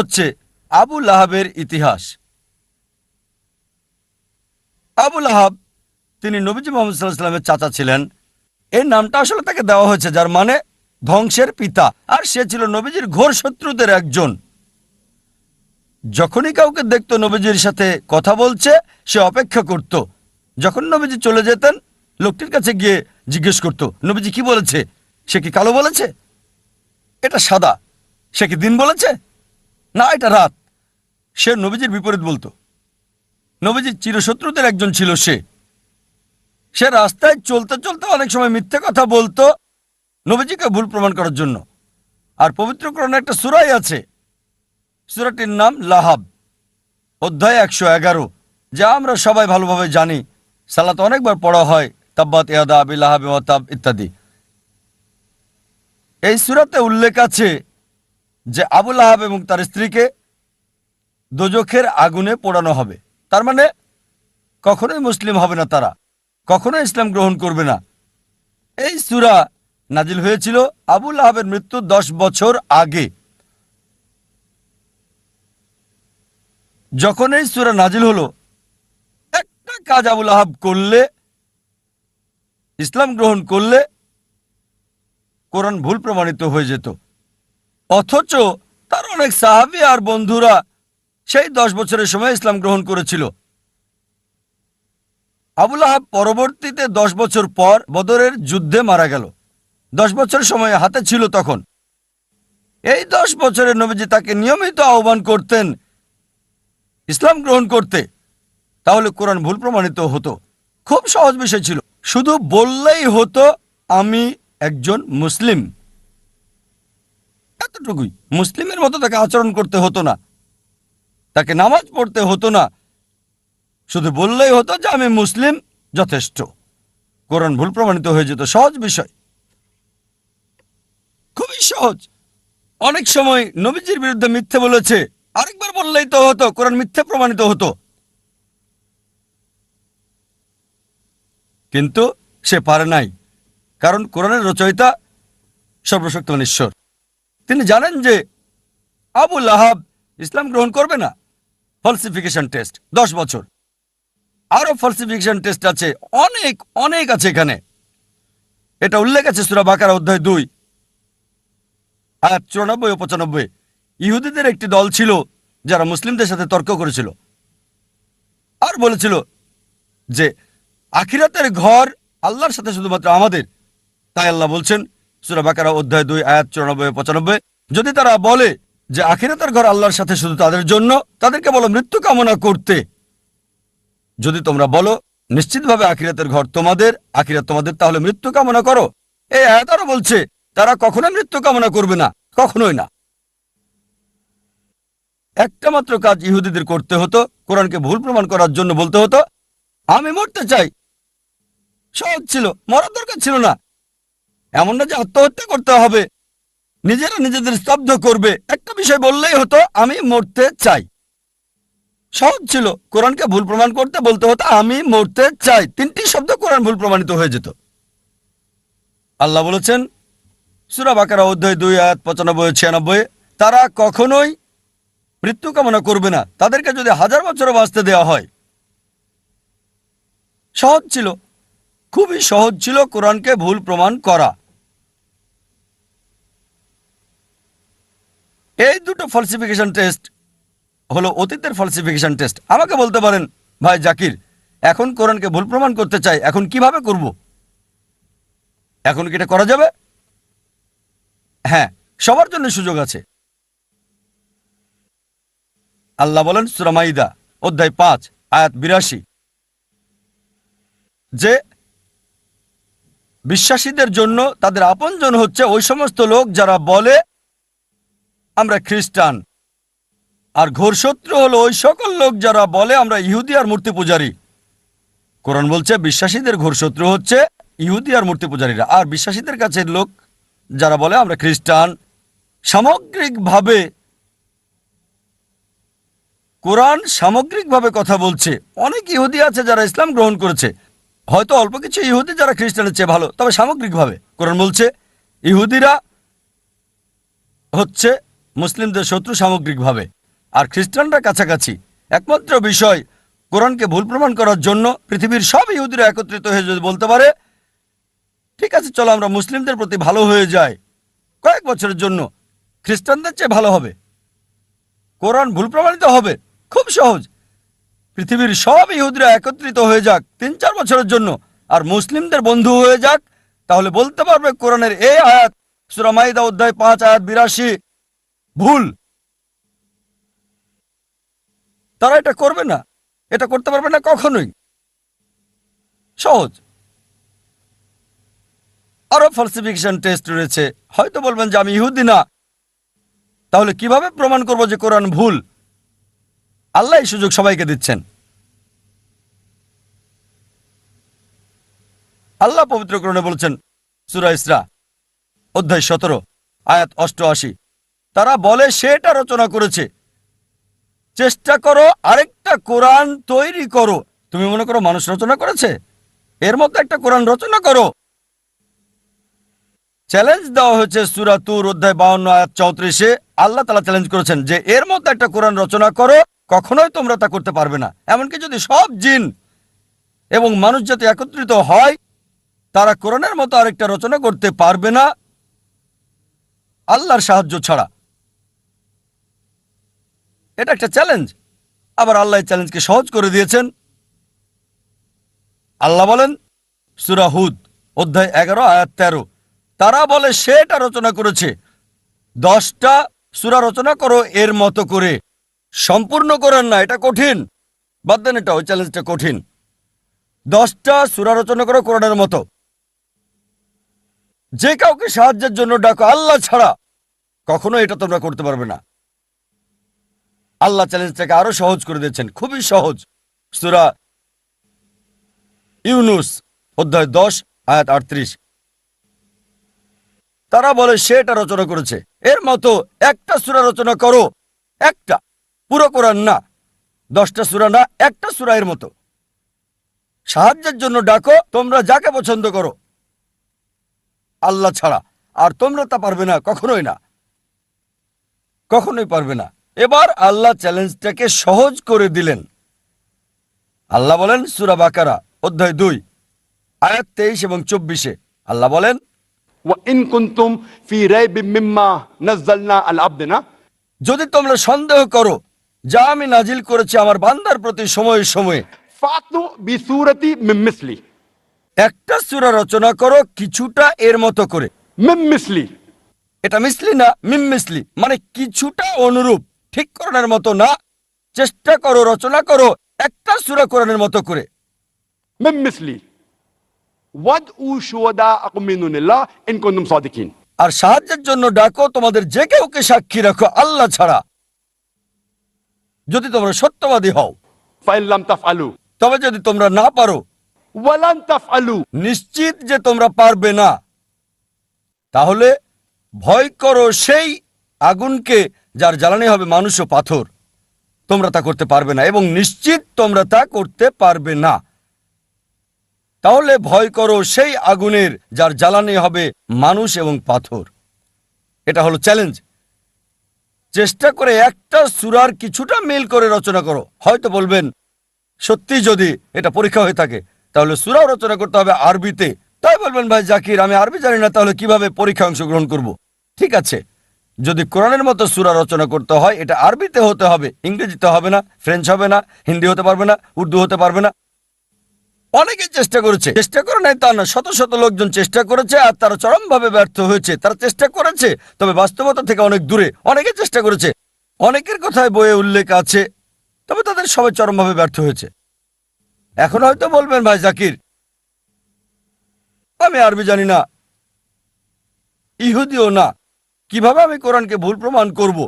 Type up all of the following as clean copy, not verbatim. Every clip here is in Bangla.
হচ্ছে আবু লাহাবের ইতিহাস। আবু লাহাব তিনি নবীজি মুহাম্মদ সাল্লাল্লাহু আলাইহি ওয়াসাল্লামের চাচা ছিলেন। এই নামটা আসলে তাকে দেওয়া হয়েছে, যার মানে ধ্বংসের পিতা। আর সে ছিল নবীজির ঘোর শত্রুদের একজন। যখনই কাউকে দেখতো নবীজির সাথে কথা বলছে, সে অপেক্ষা করত। যখন নবীজি চলে যেতেন, লোকটির কাছে গিয়ে জিজ্ঞেস করত, নবীজি কি বলেছে? সে কি কালো বলেছে? এটা সাদা। সে কি দিন বলেছে? না, এটা রাত। সে নবীজির বিপরীত বলতো। নবীজির চিরশত্রুদের একজন ছিল সে। সে রাস্তায় চলতে চলতে অনেক সময় মিথ্যে কথা বলতো নবীজিকে ভুল প্রমাণ করার জন্য। আর পবিত্র কোরআনে একটা সূরাই আছে, সূরাটির নাম লাহাব, অধ্যায় 111, যা আমরা সবাই ভালোভাবে জানি। সালাত অনেকবার পড়া হয়, তাব্বাত ইয়াদা আবি লাহাব ওয়া তাব ইত্যাদি। এই সূরাতে উল্লেখ আছে যে আবু লাহাব এবং তার স্ত্রীকে দোজখের আগুনে পোড়ানো হবে। তার মানে কখনোই মুসলিম হবে না, তারা কখনোই ইসলাম গ্রহণ করবে না। এই সূরা নাজিল হয়েছিল আবু লাহাবের মৃত্যুর 10 বছর আগে। যখন এই সূরা নাজিল হলো, একটা কাজ আবু লাহাব করলে, ইসলাম গ্রহণ করলে, কোরআন ভুল প্রমাণিত হয়ে যেত। অথচ তার অনেক সাহাবী আর বন্ধুরা সেই 10 বছরের সময় ইসলাম গ্রহণ করেছিল। আবু লাহাব পরবর্তীতে 10 বছর পর বদরের যুদ্ধে মারা গেল। 10 বছর সময় হাতে ছিল তখন। এই 10 বছরের নবীজি তাকে নিয়মিত আহ্বান করতেন ইসলাম গ্রহণ করতে, তাহলে কোরআন ভুল প্রমাণিত হতো। খুব সহজ বিষয় ছিল, শুধু বললেই হতো আমি একজন মুসলিম, এতটুকুই। মুসলিমের মতো তাকে আচরণ করতে হতো না, তাকে নামাজ পড়তে হতো না, শুধু বললেই হতো যে আমি মুসলিম, যথেষ্ট। কোরআন ভুল প্রমাণিত হয়ে যেত। সহজ বিষয়, খুবই সহজ। অনেক সময় নবীজির বিরুদ্ধে মিথ্যে বলেছে, আরেকবার বললেই তো হতো, কোরআন মিথ্যে প্রমাণিত হতো। কিন্তু সে পারে নাই, কারণ কোরআনের রচয়িতা সর্বশক্তিমান ঈশ্বর। তিনি জানেন যে আবু লাহাব ইসলাম গ্রহণ করবে না। ফলসিফিকেশন টেস্ট 10 বছর। আরো ফলসিফিকেশন টেস্ট আছে, অনেক অনেক আছে এখানে। এটা উল্লেখ আছে সূরা বাকারা অধ্যায় 2 আয়াত 94 ও 95। ইহুদিদের একটি দল ছিল যারা মুসলিমদের সাথে তর্ক করেছিল আর বলেছিল যে আখিরাতের ঘর আল্লাহর সাথে শুধুমাত্র আমাদের। তাই আল্লাহ বলছেন সূরা বাকারা অধ্যায় 2 আয়াত 94 ও 95, যদি তারা বলে যে আখিরাতের ঘর আল্লাহর সাথে শুধু তাদের জন্য, তাদেরকে বলো মৃত্যু কামনা করতে। যদি তোমরা বলো নিশ্চিতভাবে আখিরাতের ঘর তোমাদের, আখিরাত তোমাদের, তাহলে মৃত্যু কামনা করো। এই আয়াত আরো বলছে তারা কখনোই মৃত্যু কামনা করবে না, কখনোই না। একটা মাত্র কাজ ইহুদিদের করতে হতো, কোরআনকে ভুল প্রমাণ করার জন্য বলতে হতো আমি মরতে চাই। সহজ ছিল, মরার দরকার ছিল না। এমন না যে আত্মহত্যা করতে হবে, নিজেরা নিজেদের স্তব্ধ করবে। একটা বিষয় বললেই হতো আমি মরতে চাই। সহজ ছিল। কোরআনকে ভুল প্রমাণ করতে বলতে হতো আমি মরতে চাই। 3টি শব্দ কোরআন ভুল প্রমাণিত হয়ে যেত। আল্লাহ বলেছেন সূরা বাকারা অধ্যায় 2 আয়াত 95 ও 96, তারা কখনোই মৃত্যু কামনা করবে না, তাদেরকে যদি 1000 বছরও বাঁচতে দেওয়া হয়। সহজ ছিল, খুবই সহজ ছিল কোরআনকে ভুল প্রমাণ করা। এই দুটো ফলসিফিকেশন টেস্ট হলো অতীতের ফলসিফিকেশন টেস্ট। আমাকে বলতে পারেন ভাই জাকির, এখন কোরআনকে ভুল প্রমাণ করতে চাই, এখন কিভাবে করব? এখন কি এটা করা যাবে? হ্যাঁ, সবার জন্য সুযোগ আছে। আল্লাহ বলেন সূরা মাইদা অধ্যায় 5 আয়াত 82 যে বিশ্বাসীদের জন্য তাদের আপনজন হচ্ছে ওই সমস্ত লোক যারা বলে আমরা খ্রিস্টান, আর ঘোর শত্রু হলো ওই সকল লোক যারা বলে আমরা ইহুদি আর মূর্তি পূজারী। কোরআন বলছে বিশ্বাসীদের ঘোর শত্রু হচ্ছে ইহুদি আর মূর্তি পূজারীরা, আর বিশ্বাসীদের কাছে লোক যারা বলে আমরা খ্রিস্টান। সামগ্রিকভাবে কোরআন সামগ্রিকভাবে কথা বলছে। অনেক ইহুদি আছে যারা ইসলাম গ্রহণ করেছে, হয়তো অল্প কিছু ইহুদি যারা খ্রিস্টানের চেয়ে ভালো, তবে সামগ্রিকভাবে কোরআন বলছে ইহুদিরা হচ্ছে মুসলিমদের শত্রু সামগ্রিকভাবে। আর খ্রিস্টানরা কাছাকাছি। একমাত্র বিষয়, কোরআনকে ভুল প্রমাণ করার জন্য পৃথিবীর সব ইহুদিরা একত্রিত হয়ে যদি বলতে পারে, ঠিক আছে চলো আমরা মুসলিমদের প্রতি ভালো হয়ে যাই কয়েক বছরের জন্য, খ্রিস্টানদের চেয়ে ভালো হবে, কোরআন ভুল প্রমাণিত হবে, খুব সহজ। পৃথিবীর সব ইহুদিরা একত্রিত হয়ে যাক ৩-৪ বছরের জন্য, আর মুসলিমদের বন্ধু হয়ে যাক, তাহলে বলতে পারবে কোরআনের এই আয়াত সূরা মাইদা অধ্যায় ৫ আয়াত ৮২ ভুল। তারা এটা করবে না, এটা করতে পারবে না কখনোই। সহজ। আরো ফলসিফিকেশন টেস্ট রয়েছে। হয়তো বলবেন যে আমি ইহুদি না, তাহলে কিভাবে প্রমাণ করব যে কোরআন ভুল? আল্লাহ এই সুযোগ সবাইকে দিচ্ছেন। আল্লাহ পবিত্র কোরআনে বলছেন সূরা ইসরা অধ্যায় ১৭ আয়াত ৮৮, তারা বলে সে এটা রচনা করেছে। চেষ্টা করো আরেকটা কোরআন তৈরি করো। তুমি মনে করো মানুষ রচনা করেছে? এর মতো একটা কোরআন রচনা করো। চ্যালেঞ্জ দেওয়া হয়েছে সূরা তুর অধ্যায় ৫২ আয়াত ৩৪-এ। আল্লাহ তাআলা চ্যালেঞ্জ করেছেন যে এর মতো একটা কোরআন রচনা করো, কখনোই তোমরা তা করতে পারবে না। এমনকি যদি সব জিন এবং মানুষ জাতি একত্রিত হয়, তারা কোরআনের মতো আরেকটা রচনা করতে পারবে না আল্লাহর সাহায্য ছাড়া। এটা একটা চ্যালেঞ্জ। আবার আল্লাহ এই চ্যালেঞ্জকে সহজ করে দিয়েছেন। আল্লাহ বলেন সূরা হুদ অধ্যায় ১১ আয়াত ১৩, তারা বলে সে এটা রচনা করেছে। 10টা সূরা রচনা করো এর মতো করে। সম্পূর্ণ কোরআন না, এটা কঠিন, বাদ দেন, এটা ওই চ্যালেঞ্জটা কঠিন। 10টা সূরা রচনা করো কোরআনের মতো। যে কাউকে সাহায্যের জন্য ডাকো আল্লাহ ছাড়া, কখনো এটা তোমরা করতে পারবে না। আল্লাহ চ্যালেঞ্জটাকে আরো সহজ করে দিয়েছেন, খুবই সহজ। সূরা ইউনুস অধ্যায় 10 আয়াত 38, তারা বলে সে এটা রচনা করেছে। এর মতো একটা সূরা রচনা করো, একটা, পুরো কোরআন না, 10টা সূরা না, একটা সূরা এর মতো। সাহায্যের জন্য ডাকো তোমরা যাকে পছন্দ করো আল্লাহ ছাড়া, আর তোমরা তা পারবে না, কখনোই না, কখনোই পারবে না। এবার আল্লাহ চ্যালেঞ্জটাকে সহজ করে দিলেন। আল্লাহ বলেন সূরা বাকারা অধ্যায় 2 আয়াত 23 এবং 24-এ, আল্লাহ বলেন وإن كنتم في ريب مما نزلنا على عبدنا, যদি তোমরা সন্দেহ করো যা আমি নাজিল করেছি আমার বান্দার প্রতি সময়ে সময়ে, فأتوا بسورة من مثلي, একটা সূরা রচনা করো কিছুটা এর মতো করে। من مثلي, এটা মিসলি না, মিম মিসলি, মানে কিছুটা অনুরূপ, ঠিক কোরআনের মতো না। চেষ্টা করো, রচনা করো একটা সূরা কোরআনের মতো করে। من مثلي وادعوا شهداءكم من دون الله إن كنتم صادقين. আর সাহায্যের জন্য ডাকো তোমাদের যে কেউকে সাক্ষী রাখো আল্লাহ ছাড়া, যদি তোমরা সত্যবাদী হও। فإن لم تفعلوا তবে যদি তোমরা না পারো, ولن تفعلوا, নিশ্চিত যে তোমরা পারবে না, তাহলে ভয় করো সেই আগুনকে যার জ্বালানি হবে মানুষ ও পাথর। তোমরা তা করতে পারবে না এবং নিশ্চিত তোমরা তা করতে পারবে না। তাহলে ভয় করো সেই আগুনের যার জ্বালানি হবে মানুষ এবং পাথর। এটা হলো চ্যালেঞ্জ। চেষ্টা করে একটা সূরার কিছুটা মিল করে রচনা করো। হয়তো বলবেন সত্যি যদি এটা পরীক্ষা হয়ে থাকে তাহলে সূরাও রচনা করতে হবে আরবিতে। তাই বলবেন ভাই জাকির আমি আরবি জানি না, তাহলে কিভাবে পরীক্ষায় অংশগ্রহণ করব? ঠিক আছে, যদি কোরআনের মতো সূরা রচনা করতে হয় এটা আরবিতে হতে হবে, ইংরেজিতে হবে না, ফ্রেঞ্চ হবে না, হিন্দি হতে পারবে না, উর্দু হতে পারবে না। অনেকে চেষ্টা করেছে, চেষ্টা করে নাই তা না, শত শত লোকজন চেষ্টা করেছে আর তারা চরমভাবে ব্যর্থ হয়েছে। তারা চেষ্টা করেছে তবে বাস্তবতা থেকে অনেক দূরে। অনেকে চেষ্টা করেছে, অনেকের কথায় বইয়ে উল্লেখ আছে, তবে তাদের সবাই চরমভাবে ব্যর্থ হয়েছে। এখন হয়তো বলবেন ভাই জাকির আমি আরবি জানি না, ইহুদিও না, কিভাবে আমি কোরআনকে ভুল প্রমাণ করব?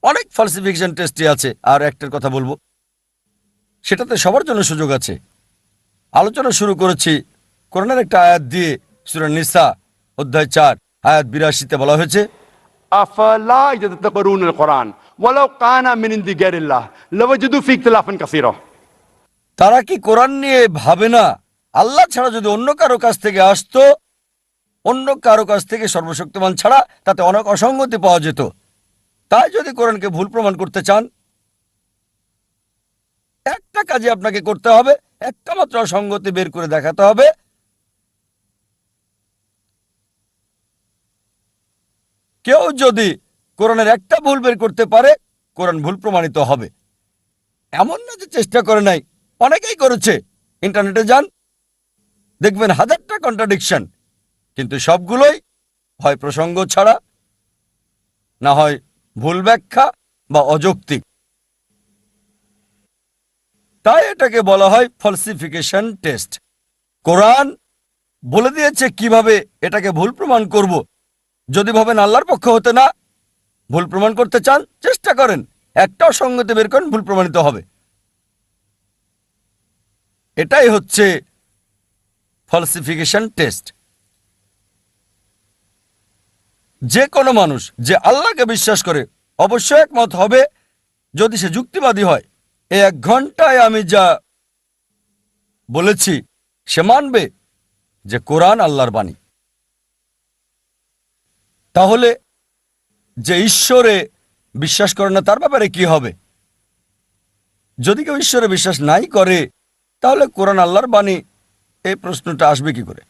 অনেক ফলসিফিকেশন টেস্টই আছে। আর একটার কথা বলবো, সেটাতে সবার জন্য সুযোগ আছে। আলোচনা শুরু করেছি কোরআনের একটা আয়াত দিয়ে। সূরা নিসা অধ্যায় 4 আয়াত 82-তে বলা হয়েছে أفلا يتدبرون القرآن ولو كان من عند غير الله لوجدوا فيه اختلافا كثيرا. তারা কি কোরআন নিয়ে ভাবে না আল্লাহ ছাড়া যদি অন্য কারো কাছ থেকে আসতো, অন্য কারো কাছ থেকে সর্বশক্তিমান ছাড়া তাতে অনেক অসঙ্গতি পাওয়া যেত। তাই যদি কোরআনকে ভুল প্রমাণ করতে চান একটা কাজে আপনাকে করতে হবে, একটা মাত্র অসঙ্গতি বের করে দেখাতে হবে। কেউ যদি কোরআনের একটা ভুল বের করতে পারে, কোরআন ভুল প্রমাণিত হবে। এমন না যে চেষ্টা করে নাই, অনেকেই করেছে। ইন্টারনেটে যান, দেখবেন হাজারটা কন্ট্রাডিকশন, কিন্তু সবগুলোই হয় প্রসঙ্গ ছাড়া, না হয় ভুল ব্যাখ্যা বা অযৌক্তিক। তাই এটাকে বলা হয় ফলসিফিকেশন টেস্ট। কোরআন বলে দিয়েছে কিভাবে এটাকে ভুল প্রমাণ করব। যদি ভাবেন আল্লাহর পক্ষ হতে না, ভুল প্রমাণ করতে চান, চেষ্টা করেন, একটা অসঙ্গতি বের করেন, ভুল প্রমাণিত হবে। এটাই হচ্ছে ফলসিফিকেশন টেস্ট। যে কোনো মানুষ যে আল্লাহকে বিশ্বাস করে অবশ্যই একমত হবে, যদি সে যুক্তিবাদী হয়। এই 1 ঘন্টায় আমি যা বলেছি সে মানবে যে কোরআন আল্লাহর বাণী। তাহলে যে ঈশ্বরে বিশ্বাস করে না তার ব্যাপারে কি হবে? যদি কেউ ঈশ্বরে বিশ্বাস নাই করে, তাহলে কোরআন আল্লাহর বাণী, এই প্রশ্নটা আসবে কি করে?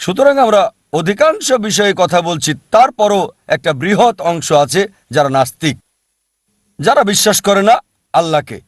সুতরাং আমরা অধিকাংশ বিষয়ে কথা বলছি, তারপরও একটা বৃহৎ অংশ আছে যারা নাস্তিক, যারা বিশ্বাস করে না আল্লাহকে।